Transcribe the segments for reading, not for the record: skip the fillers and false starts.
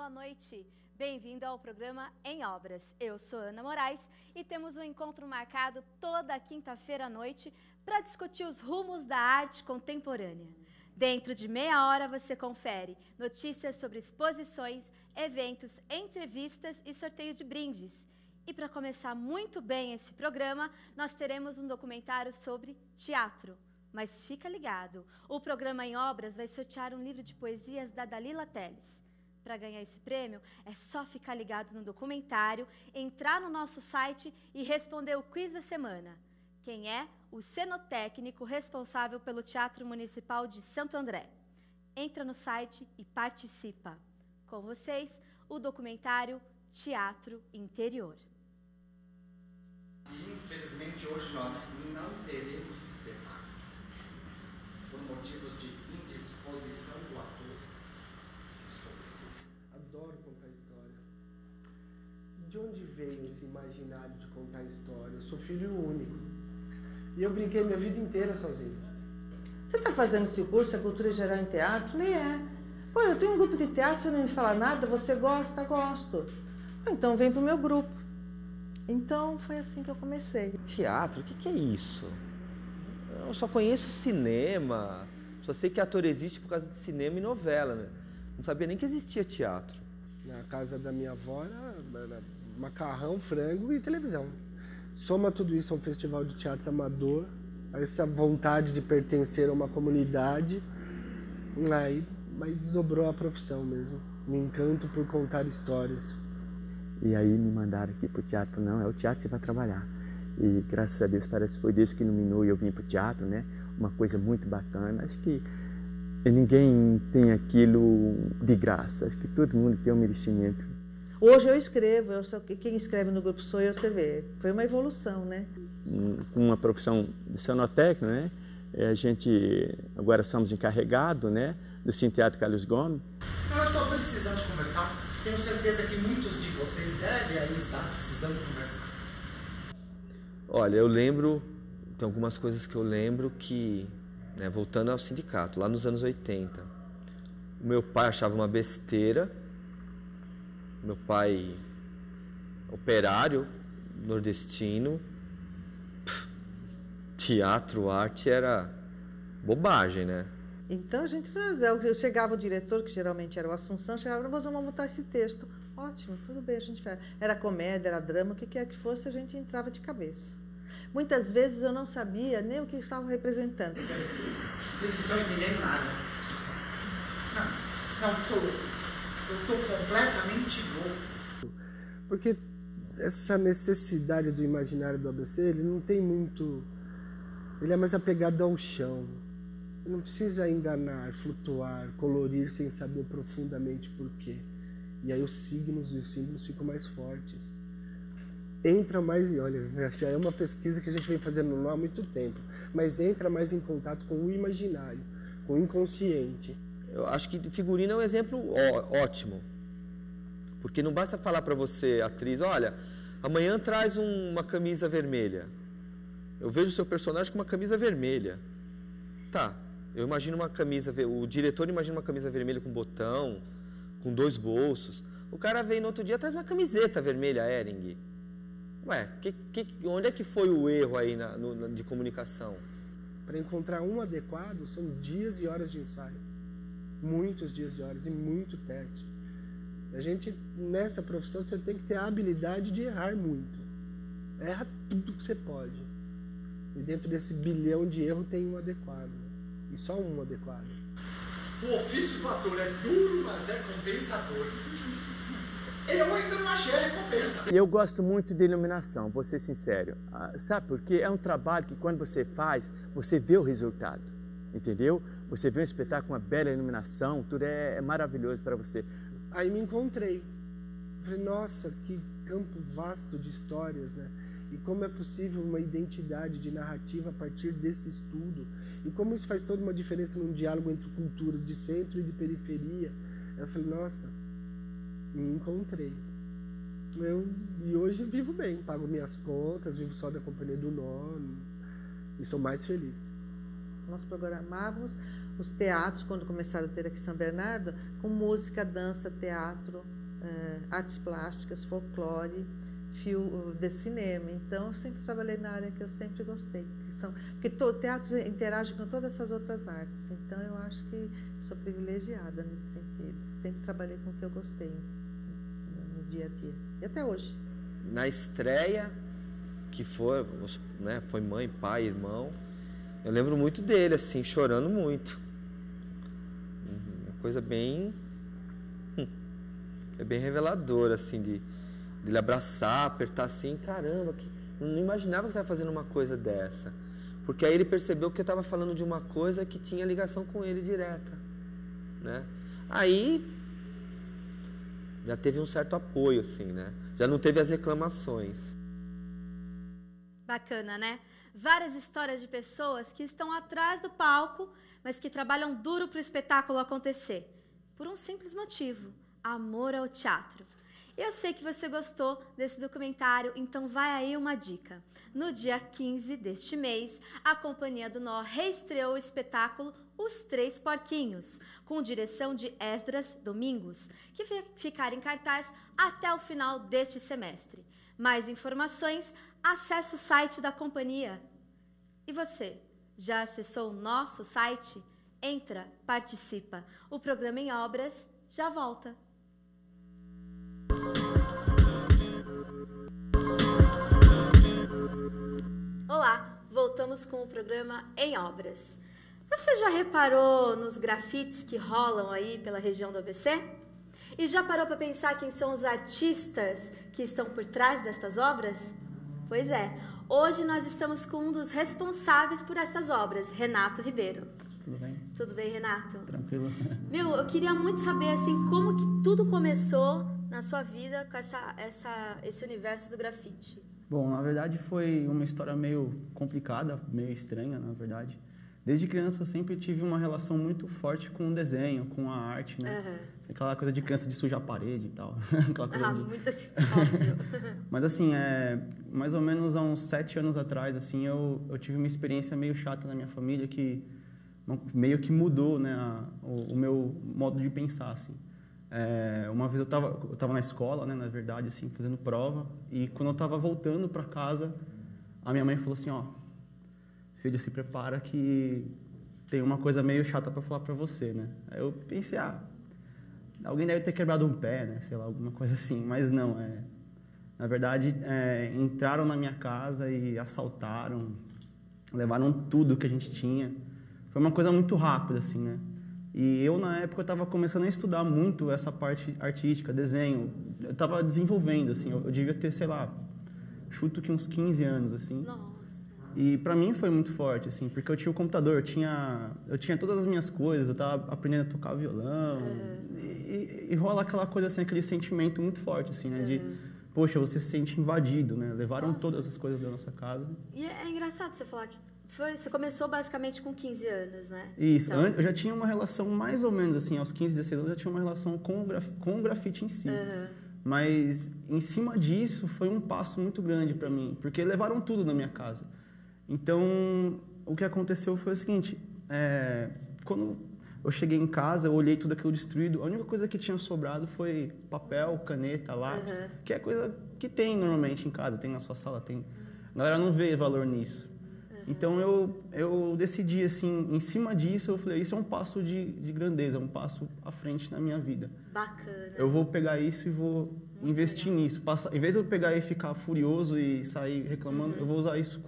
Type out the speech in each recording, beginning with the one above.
boa noite. Bem-vindo ao programa Em Obras. Eu sou Ana Moraes e temos um encontro marcado toda quinta-feira à noite para discutir os rumos da arte contemporânea. Dentro de meia hora você confere notícias sobre exposições, eventos, entrevistas e sorteio de brindes. E para começar muito bem esse programa, nós teremos um documentário sobre teatro. Mas fica ligado, o programa Em Obras vai sortear um livro de poesias da Dalila Teles. Para ganhar esse prêmio, é só ficar ligado no documentário, entrar no nosso site e responder o quiz da semana. Quem é o cenotécnico responsável pelo Teatro Municipal de Santo André? Entra no site e participa. Com vocês, o documentário Teatro Interior. Infelizmente, hoje nós não teremos espetáculo. Por motivos de indisposição do ator. Adoro contar história. De onde veio esse imaginário de contar história? Eu sou filho único. E eu brinquei minha vida inteira sozinho. Você está fazendo esse curso, a cultura geral em teatro? Falei, é. Pô, eu tenho um grupo de teatro, você não me fala nada, você gosta? Gosto. Então vem pro meu grupo. Então foi assim que eu comecei. Teatro? O que é isso? Eu só conheço cinema, só sei que ator existe por causa de cinema e novela, né? Não sabia nem que existia teatro. Na casa da minha avó era macarrão, frango e televisão. Soma tudo isso a um festival de teatro amador, a essa vontade de pertencer a uma comunidade, aí desdobrou a profissão mesmo. Me encanto por contar histórias. E aí me mandaram aqui pro teatro, não, é o teatro que você vai trabalhar. E graças a Deus, parece que foi Deus que iluminou e eu vim pro teatro, né? Uma coisa muito bacana. Acho que ninguém tem aquilo de graça. Acho que todo mundo tem um merecimento. Hoje eu escrevo, quem escreve no grupo sou eu, você vê. Foi uma evolução, né? Com uma profissão de cenotécnico, né? A gente agora somos encarregados, né? Do Cine Teatro Carlos Gomes. Eu estou precisando de conversar. Tenho certeza que muitos de vocês devem aí estar precisando conversar. Olha, eu lembro, tem algumas coisas que eu lembro que, né, voltando ao sindicato, lá nos anos 80, o meu pai achava uma besteira, meu pai operário, nordestino, teatro, arte era bobagem, né? Então a gente, eu chegava o diretor, que geralmente era o Assunção, chegava, nós vamos montar esse texto. Ótimo, tudo bem, a gente faz. Era comédia, era drama, o que quer que fosse, a gente entrava de cabeça. Muitas vezes eu não sabia nem o que estavam representando. Vocês não estão entendendo nada. Eu estou completamente louco. Porque essa necessidade do imaginário do ABC, ele não tem muito... Ele é mais apegado ao chão. Ele não precisa enganar, flutuar, colorir sem saber profundamente por quê. E aí os signos e os símbolos ficam mais fortes. Entra mais, olha, já é uma pesquisa que a gente vem fazendo há muito tempo, mas entra mais em contato com o imaginário, com o inconsciente. Eu acho que figurino é um exemplo ótimo. Porque não basta falar para você, atriz, olha, amanhã traz uma camisa vermelha. Eu vejo o seu personagem com uma camisa vermelha. Tá, eu imagino uma camisa, o diretor imagina uma camisa vermelha com botão, com 2 bolsos. O cara vem no outro dia, traz uma camiseta vermelha Hering. Ué, onde é que foi o erro aí de comunicação? Para encontrar um adequado, são dias e horas de ensaio. Muitos dias de horas e muito teste. A gente, nessa profissão, você tem que ter a habilidade de errar muito. Erra tudo que você pode. E dentro desse bilhão de erros tem um adequado. E só um adequado. O ofício do ator é duro, mas é compensador. Eu ainda não achei a recompensa. E eu gosto muito de iluminação, vou ser sincero. Sabe por quê? É um trabalho que quando você faz, você vê o resultado, entendeu? Você vê um espetáculo com uma bela iluminação, tudo é maravilhoso para você. Aí me encontrei. Falei, nossa, que campo vasto de histórias, né? E como é possível uma identidade de narrativa a partir desse estudo. E como isso faz toda uma diferença num diálogo entre cultura de centro e de periferia. Eu falei, nossa, me encontrei. E hoje eu vivo bem, pago minhas contas, vivo só da Companhia do Nono e sou mais feliz. Nós programávamos os teatros, quando começaram a ter aqui em São Bernardo, com música, dança, teatro, artes plásticas, folclore, de cinema. Então, eu sempre trabalhei na área que eu sempre gostei. Porque o teatro interage com todas essas outras artes. Então, eu acho que sou privilegiada nesse sentido. Sempre trabalhei com o que eu gostei no dia a dia. E até hoje. Na estreia, que foi, né, foi mãe, pai, irmão, eu lembro muito dele, assim, chorando muito. Uma coisa bem... É bem reveladora, assim, de ele abraçar, apertar assim, caramba, eu não imaginava que você estava fazendo uma coisa dessa. Porque aí ele percebeu que eu estava falando de uma coisa que tinha ligação com ele direta, né? Aí já teve um certo apoio, assim, né? Já não teve as reclamações. Bacana, né? Várias histórias de pessoas que estão atrás do palco, mas que trabalham duro para o espetáculo acontecer. Por um simples motivo: amor ao teatro. Eu sei que você gostou desse documentário, então vai aí uma dica. No dia 15 deste mês, a Companhia do Nó reestreou o espetáculo Os Três Porquinhos, com direção de Esdras Domingos, que ficará em cartaz até o final deste semestre. Mais informações, acesse o site da companhia. E você, já acessou o nosso site? Entra, participa. O programa em obras já volta. Olá, voltamos com o programa Em Obras. Você já reparou nos grafites que rolam aí pela região do ABC? E já parou para pensar quem são os artistas que estão por trás destas obras? Pois é, hoje nós estamos com um dos responsáveis por estas obras, Renato Ribeiro. Tudo bem? Tudo bem, Renato? Tranquilo. Eu queria muito saber assim, como que tudo começou na sua vida com esse universo do grafite. Bom, na verdade foi uma história meio complicada, meio estranha, na verdade. Desde criança eu sempre tive uma relação muito forte com o desenho, com a arte, né? Uhum. Aquela coisa de criança de sujar a parede e tal. Aquela coisa muito óbvio. Mas assim, mais ou menos há uns 7 anos atrás, assim, eu tive uma experiência meio chata na minha família que meio que mudou, né, o meu modo de pensar, assim. Uma vez eu tava na escola, né, na verdade, assim, fazendo prova, e quando eu estava voltando para casa, a minha mãe falou assim, ó, filho, se prepara que tem uma coisa meio chata para falar para você, né? Aí eu pensei, alguém deve ter quebrado um pé, né, sei lá, alguma coisa assim, mas não, na verdade, entraram na minha casa e assaltaram, levaram tudo que a gente tinha. Foi uma coisa muito rápida, assim, né? E eu, na época, estava começando a estudar muito essa parte artística, desenho. Eu estava desenvolvendo, assim, eu devia ter, sei lá, chuto que uns 15 anos, assim. Nossa. E para mim foi muito forte, assim, porque eu tinha o computador, eu tinha todas as minhas coisas, eu estava aprendendo a tocar violão. E rola aquela coisa, assim, aquele sentimento muito forte, assim, né? De, poxa, você se sente invadido, né? Levaram todas as coisas da nossa casa. E é engraçado você falar que você começou basicamente com 15 anos, né? Isso, então... eu já tinha uma relação mais ou menos assim, aos 15, 16 anos eu já tinha uma relação com o grafite em si. Mas em cima disso foi um passo muito grande para mim, porque levaram tudo na minha casa. Então, o que aconteceu foi o seguinte, quando eu cheguei em casa, eu olhei tudo aquilo destruído, a única coisa que tinha sobrado foi papel, caneta, lápis, que é coisa que tem normalmente em casa, tem na sua sala, tem. A galera não vê valor nisso. Então, eu decidi, assim, em cima disso, eu falei, isso é um passo de grandeza, um passo à frente na minha vida. Bacana. Eu vou pegar isso e vou investir nisso. Em vez de eu pegar e ficar furioso e sair reclamando, eu vou usar isso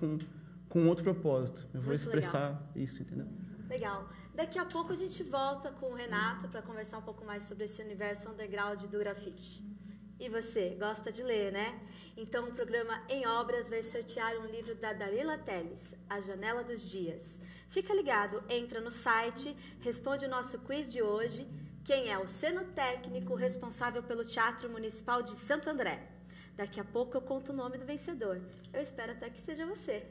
com outro propósito. Eu vou expressar isso, entendeu? Legal. Daqui a pouco a gente volta com o Renato para conversar um pouco mais sobre esse universo underground do grafite. E você, gosta de ler, né? Então o programa Em Obras vai sortear um livro da Dalila Teles, A Janela dos Dias. Fica ligado, entra no site, responde o nosso quiz de hoje. Quem é o cenotécnico responsável pelo Teatro Municipal de Santo André? Daqui a pouco eu conto o nome do vencedor. Eu espero até que seja você.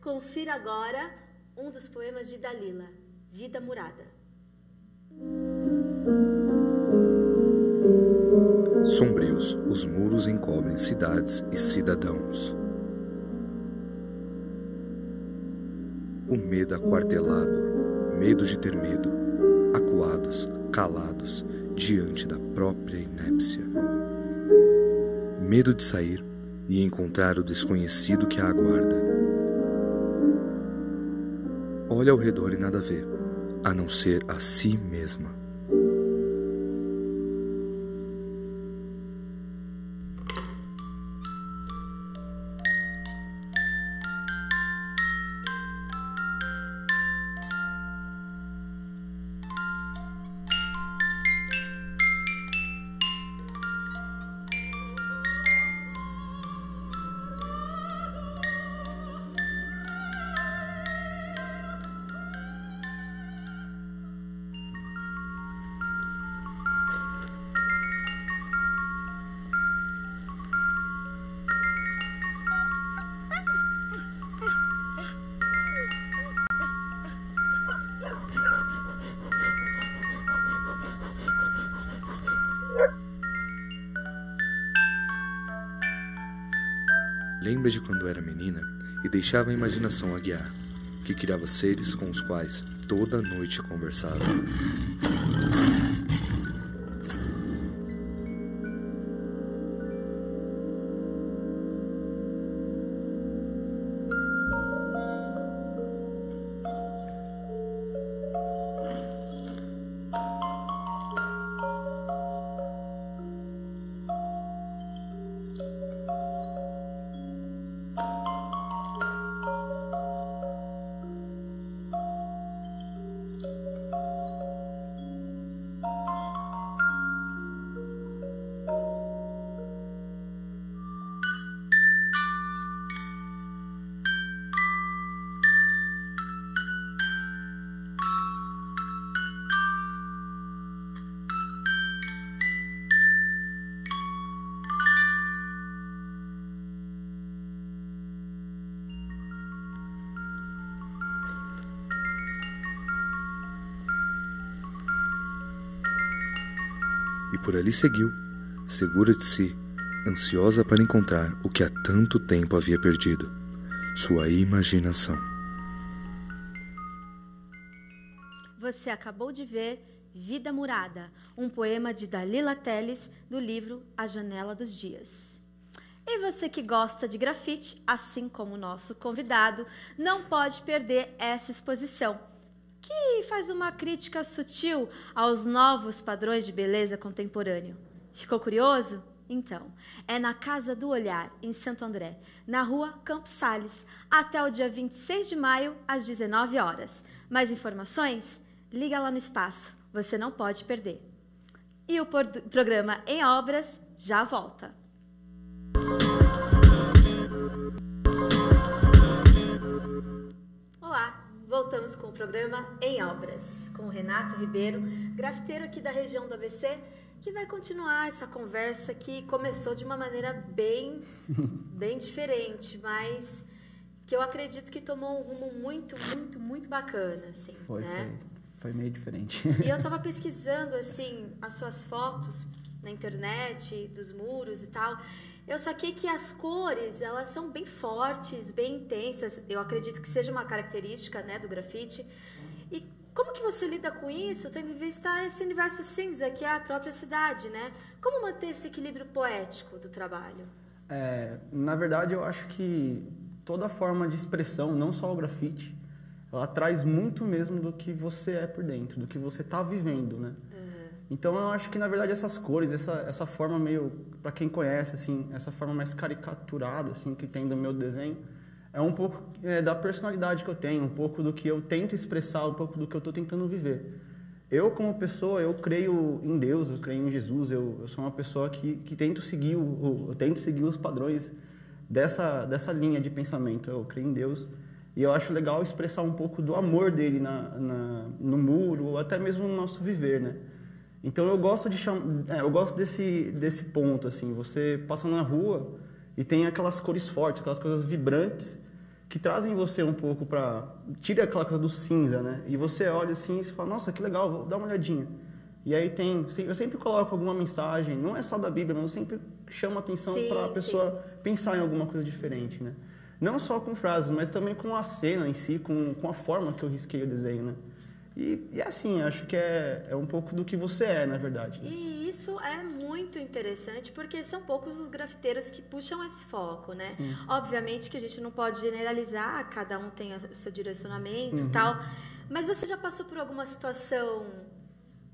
Confira agora um dos poemas de Dalila, Vida Murada. Sombrios, os muros encobrem cidades e cidadãos. O medo aquartelado, medo de ter medo, acuados, calados, diante da própria inépcia. Medo de sair e encontrar o desconhecido que a aguarda. Olha ao redor e nada vê, a não ser a si mesma. Lembra de quando era menina e deixava a imaginação a guiar, que criava seres com os quais toda noite conversava. E por ali seguiu, segura de si, ansiosa para encontrar o que há tanto tempo havia perdido, sua imaginação. Você acabou de ver Vida Murada, um poema de Dalila Teles, do livro A Janela dos Dias. E você que gosta de grafite, assim como o nosso convidado, não pode perder essa exposição, que faz uma crítica sutil aos novos padrões de beleza contemporâneo. Ficou curioso? Então, é na Casa do Olhar, em Santo André, na rua Campos Sales, até o dia 26 de maio, às 19 horas. Mais informações? Liga lá no espaço, você não pode perder. E o programa Em Obras já volta. Olá! Voltamos com o programa Em Obras, com o Renato Ribeiro, grafiteiro aqui da região do ABC, que vai continuar essa conversa que começou de uma maneira bem diferente, mas que eu acredito que tomou um rumo muito bacana, assim, Foi meio diferente. E eu estava pesquisando, assim, as suas fotos na internet, dos muros e tal. Eu saquei que as cores, elas são bem fortes, bem intensas. Eu acredito que seja uma característica, né, do grafite. E como que você lida com isso, tendo em vista esse universo cinza, que é a própria cidade, né? Como manter esse equilíbrio poético do trabalho? Na verdade, eu acho que toda forma de expressão, não só o grafite, ela traz muito mesmo do que você é por dentro, do que você está vivendo, né? Então, eu acho que, na verdade, essas cores, essa forma meio, para quem conhece, assim, essa forma mais caricaturada, assim, que tem do meu desenho, é um pouco da personalidade que eu tenho, um pouco do que eu tento expressar, um pouco do que eu estou tentando viver. Eu, como pessoa, eu creio em Deus, eu creio em Jesus, eu sou uma pessoa que tento seguir eu tento seguir os padrões dessa linha de pensamento. Eu creio em Deus e eu acho legal expressar um pouco do amor dele no muro, ou até mesmo no nosso viver, né? Então eu gosto desse ponto, assim, você passa na rua e tem aquelas cores fortes, aquelas coisas vibrantes que trazem você um pouco tira aquela coisa do cinza, né? E você olha assim e fala, nossa, que legal, vou dar uma olhadinha. E aí eu sempre coloco alguma mensagem, não é só da Bíblia, mas eu sempre chamo a atenção para a pessoa pensar em alguma coisa diferente, né? Não só com frases, mas também com a cena em si, com a forma que eu risquei o desenho, né? E assim, acho que é um pouco do que você é, na verdade. Né? E isso é muito interessante, porque são poucos os grafiteiros que puxam esse foco, né? Sim. Obviamente que a gente não pode generalizar, cada um tem o seu direcionamento e tal, mas você já passou por alguma situação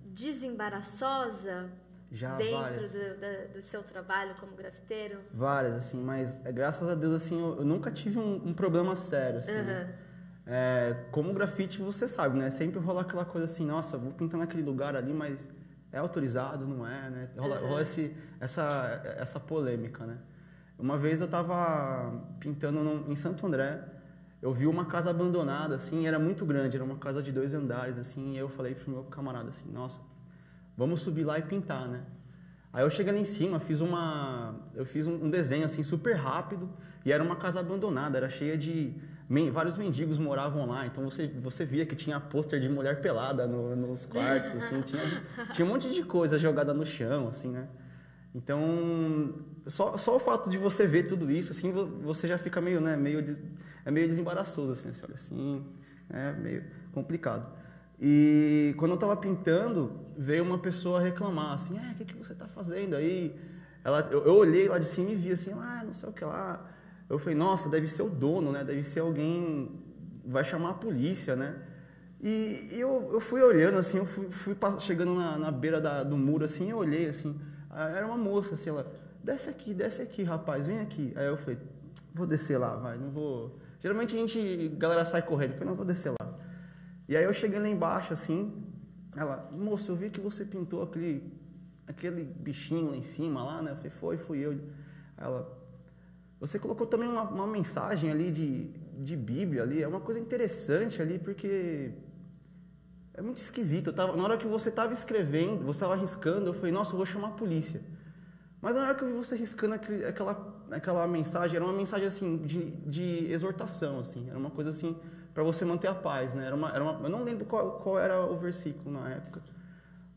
desembaraçosa Já dentro várias. do seu trabalho como grafiteiro? Várias, assim, mas graças a Deus, assim, eu nunca tive um problema sério, assim, né? Como grafite, você sabe, né? Sempre rola aquela coisa assim, nossa, vou pintar naquele lugar ali, mas é autorizado, não é, né? Rola essa polêmica, né? Uma vez eu tava pintando em Santo André, eu vi uma casa abandonada, assim, era muito grande, era uma casa de 2 andares, assim, e eu falei pro meu camarada assim, nossa, vamos subir lá e pintar, né? Aí eu cheguei lá em cima, eu fiz um desenho assim super rápido e era uma casa abandonada, era cheia de vários mendigos moravam lá, então você via que tinha pôster de mulher pelada nos quartos, assim, tinha um monte de coisa jogada no chão, assim, né? Então, só o fato de você ver tudo isso, assim, você já fica meio, né, meio desembaraçoso, assim, você olha assim, é meio complicado. E quando eu estava pintando, veio uma pessoa reclamar, assim, o que você está fazendo aí? Eu olhei lá de cima e vi assim, não sei o que lá. Eu falei, nossa, deve ser o dono, né? Deve ser alguém, vai chamar a polícia, né? E eu fui olhando, assim, eu fui chegando na beira do muro, assim, eu olhei, assim, era uma moça, assim, ela, desce aqui, rapaz, vem aqui. Aí eu falei, vou descer lá, vai, não vou... Geralmente a galera sai correndo, eu falei, não, vou descer lá. E aí eu cheguei lá embaixo, assim, ela, moço, eu vi que você pintou aquele bichinho lá em cima, lá, né? Eu falei, fui eu. Ela, você colocou também uma mensagem ali de Bíblia ali, é uma coisa interessante ali, porque é muito esquisito. Na hora que você estava escrevendo, você estava riscando, eu falei, nossa, eu vou chamar a polícia. Mas na hora que eu vi você riscando aquela mensagem, era uma mensagem assim de exortação, assim, era uma coisa assim para você manter a paz, né? Eu não lembro qual era o versículo na época,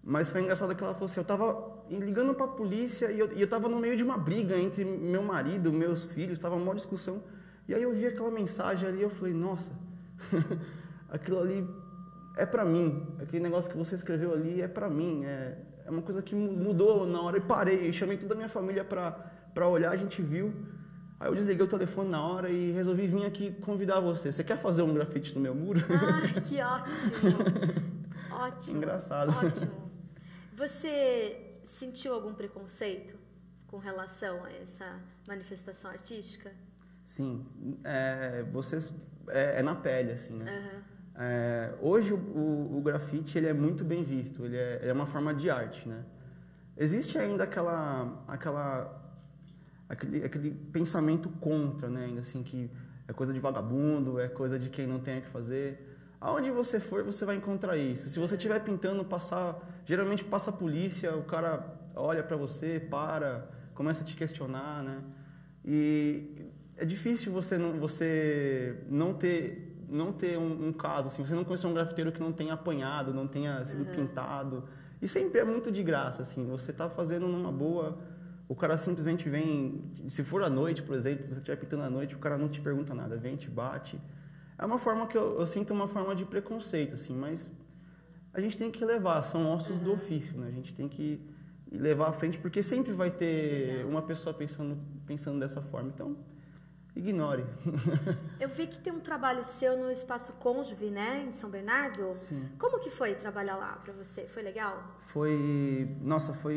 mas foi engraçado que ela falou assim, eu estava ligando para a polícia e eu estava no meio de uma briga entre meu marido, meus filhos, estava uma discussão, e aí eu vi aquela mensagem ali e eu falei, nossa, aquilo ali é para mim, aquele negócio que você escreveu ali é para mim, é uma coisa que mudou na hora, e parei, e chamei toda a minha família para olhar, a gente viu. Aí eu desliguei o telefone na hora e resolvi vir aqui convidar você. Você quer fazer um grafite no meu muro? Ai, que ótimo! Ótimo. Engraçado. Ótimo. Você sentiu algum preconceito com relação a essa manifestação artística? Sim. É na pele, assim, né? Hoje o grafite ele é muito bem visto. Ele é uma forma de arte, né? Existe ainda aquele pensamento contra, né? Ainda assim, que é coisa de vagabundo, é coisa de quem não tem o que fazer. Aonde você for, você vai encontrar isso. Se você estiver pintando, geralmente passa a polícia, o cara olha para você, começa a te questionar, né? E é difícil você não ter um caso, assim, você não conhecer um grafiteiro que não tenha apanhado, não tenha sido pintado. E sempre é muito de graça, assim, você está fazendo numa boa, o cara simplesmente vem, se for à noite, por exemplo, você estiver pintando à noite, o cara não te pergunta nada, vem, te bate. É uma forma que eu sinto uma forma de preconceito, assim, mas a gente tem que levar, são ossos do ofício, né? A gente tem que levar à frente, porque sempre vai ter uma pessoa pensando dessa forma, então ignore. Eu vi que tem um trabalho seu no Espaço Cônjuge, né, em São Bernardo. Sim. Como que foi trabalhar lá para você? Foi legal? Foi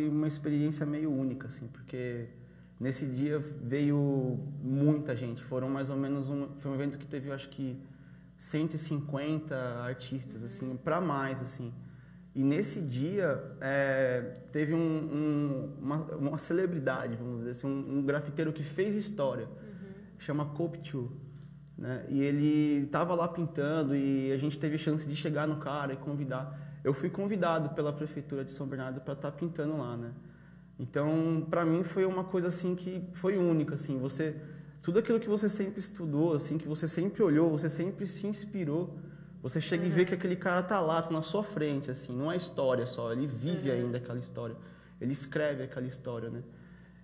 uma experiência meio única, assim, porque nesse dia veio muita gente. Foram mais ou menos foi um evento que teve, eu acho que 150 artistas, assim, para mais, assim. E nesse dia teve uma celebridade, vamos dizer assim, um grafiteiro que fez história. Chama Coptu, né? E ele estava lá pintando e a gente teve chance de chegar no cara e convidar. Eu fui convidado pela prefeitura de São Bernardo para estar pintando lá, né? Então, para mim foi uma coisa assim que foi única, assim. Tudo aquilo que você sempre estudou, assim, que você sempre olhou, você sempre se inspirou, você chega e vê que aquele cara tá lá, tá na sua frente, assim. Não é história só, ele vive ainda aquela história. Ele escreve aquela história, né?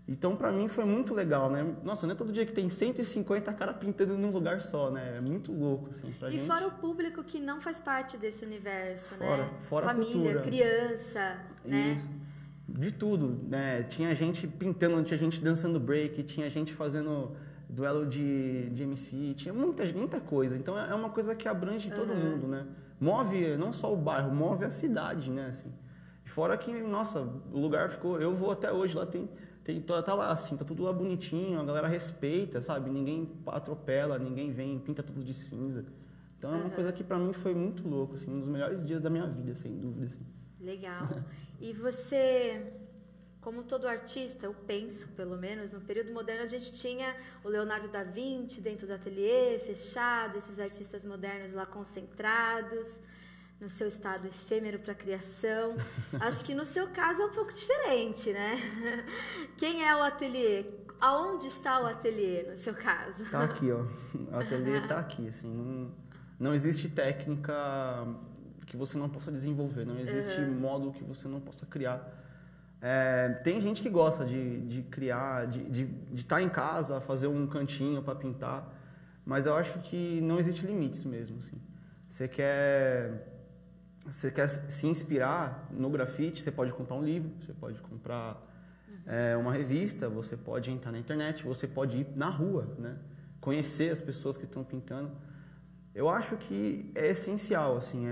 Então, para mim, foi muito legal, né? Nossa, não é todo dia que tem 150 caras pintando num lugar só, né? É muito louco, assim, pra gente. E fora o público que não faz parte desse universo, né? Fora família, a cultura. Criança, né? Isso. De tudo, né? Tinha gente pintando, tinha gente dançando break, tinha gente fazendo duelo de MC, tinha muita coisa. Então, é uma coisa que abrange todo mundo, né? Move não só o bairro, move a cidade, né? Assim. E fora que, nossa, o lugar ficou... Eu vou até hoje, lá tá lá assim, tá tudo lá bonitinho, a galera respeita, sabe? Ninguém atropela, ninguém vem, pinta tudo de cinza. Então é uma coisa que pra mim foi muito louco, assim, um dos melhores dias da minha vida, sem dúvida, assim. Legal. E você, como todo artista, eu penso, pelo menos, no período moderno a gente tinha o Leonardo da Vinci dentro do ateliê, fechado, esses artistas modernos lá concentrados no seu estado efêmero para criação. Acho que no seu caso é um pouco diferente, né? Quem é o ateliê? Aonde está o ateliê no seu caso? Tá aqui, ó. O ateliê tá aqui, assim. Não existe técnica que você não possa desenvolver, não existe modo que você não possa criar. Tem gente que gosta de criar, de estar em casa, fazer um cantinho para pintar, mas eu acho que não existe limites mesmo, assim. Você quer se inspirar no grafite, você pode comprar um livro, você pode comprar uma revista, você pode entrar na internet, você pode ir na rua, né? Conhecer as pessoas que estão pintando. Eu acho que é essencial, assim,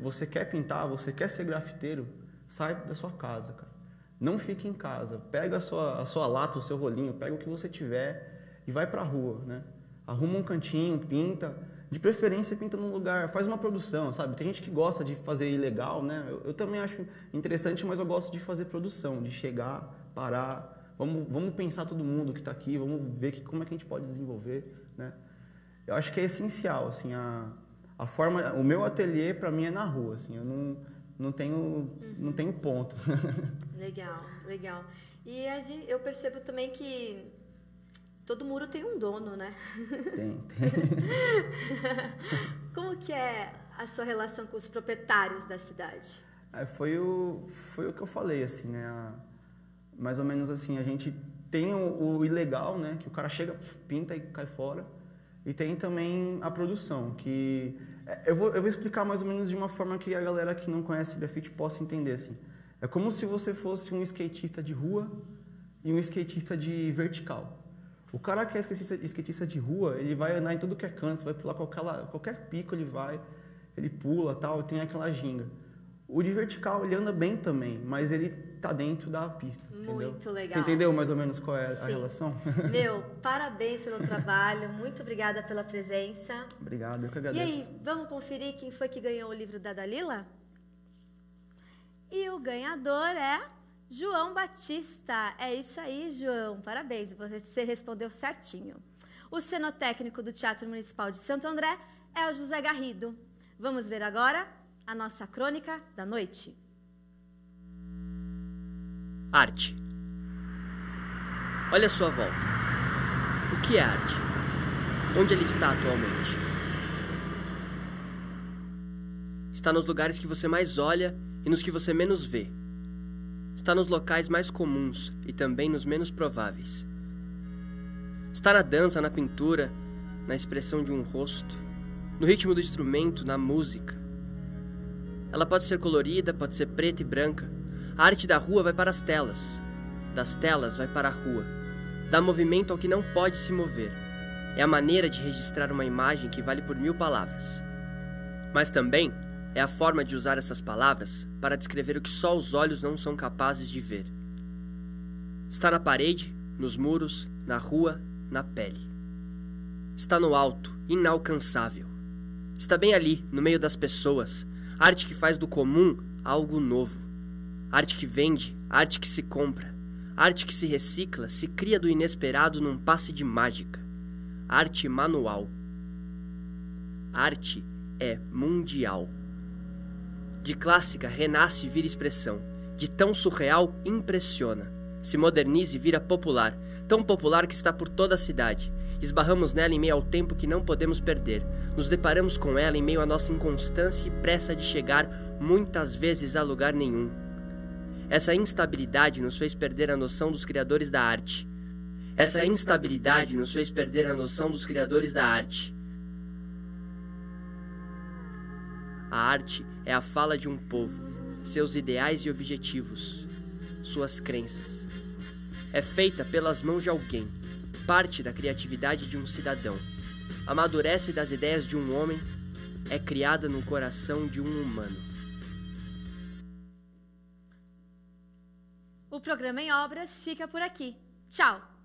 você quer pintar, você quer ser grafiteiro, sai da sua casa, cara. Não fique em casa, pega a sua lata, o seu rolinho, pega o que você tiver e vai pra rua, né? Arruma um cantinho, pinta. De preferência, pinta num lugar, faz uma produção, sabe? Tem gente que gosta de fazer ilegal, né? Eu também acho interessante, mas eu gosto de fazer produção, de chegar, parar, vamos pensar todo mundo que está aqui, vamos ver como é que a gente pode desenvolver, né? Eu acho que é essencial, assim, a forma, o meu ateliê para mim é na rua, assim, eu não tenho ponto. Legal. E eu percebo também que todo muro tem um dono, né? Tem. Como que é a sua relação com os proprietários da cidade? Foi o que eu falei, assim, né? Mais ou menos assim, a gente tem o ilegal, né? Que o cara chega, pinta e cai fora. E tem também a produção, que... Eu vou explicar mais ou menos de uma forma que a galera que não conhece grafite possa entender, assim. É como se você fosse um skatista de rua e um skatista de vertical. O cara que é skatista de rua, ele vai andar em tudo que é canto, vai pular qualquer pico, ele pula, tal, tem aquela ginga. O de vertical, ele anda bem também, mas ele tá dentro da pista, entendeu? Muito legal. Você entendeu mais ou menos qual é a relação? Meu, parabéns pelo trabalho, muito obrigada pela presença. Obrigado, eu que agradeço. E aí, vamos conferir quem foi que ganhou o livro da Dalila? E o ganhador é João Batista. É isso aí, João. Parabéns, você respondeu certinho. O cenotécnico do Teatro Municipal de Santo André é o José Garrido. Vamos ver agora a nossa crônica da noite. Arte. Olha a sua volta. O que é arte? Onde ela está atualmente? Está nos lugares que você mais olha e nos que você menos vê. Está nos locais mais comuns e também nos menos prováveis. Está na dança, na pintura, na expressão de um rosto, no ritmo do instrumento, na música. Ela pode ser colorida, pode ser preta e branca. A arte da rua vai para as telas. Das telas vai para a rua. Dá movimento ao que não pode se mover. É a maneira de registrar uma imagem que vale por 1000 palavras. Mas também é a forma de usar essas palavras para descrever o que só os olhos não são capazes de ver. Está na parede, nos muros, na rua, na pele. Está no alto, inalcançável. Está bem ali, no meio das pessoas. Arte que faz do comum algo novo. Arte que vende, arte que se compra. Arte que se recicla, se cria do inesperado num passe de mágica. Arte manual. Arte é mundial. De clássica renasce e vira expressão. De tão surreal impressiona. Se moderniza e vira popular. Tão popular que está por toda a cidade. Esbarramos nela em meio ao tempo que não podemos perder. Nos deparamos com ela em meio à nossa inconstância e pressa de chegar muitas vezes a lugar nenhum. Essa instabilidade nos fez perder a noção dos criadores da arte. Essa instabilidade nos fez perder a noção dos criadores da arte. A arte é a fala de um povo, seus ideais e objetivos, suas crenças. É feita pelas mãos de alguém, parte da criatividade de um cidadão. Amadurece das ideias de um homem, é criada no coração de um humano. O programa Em Obras fica por aqui. Tchau!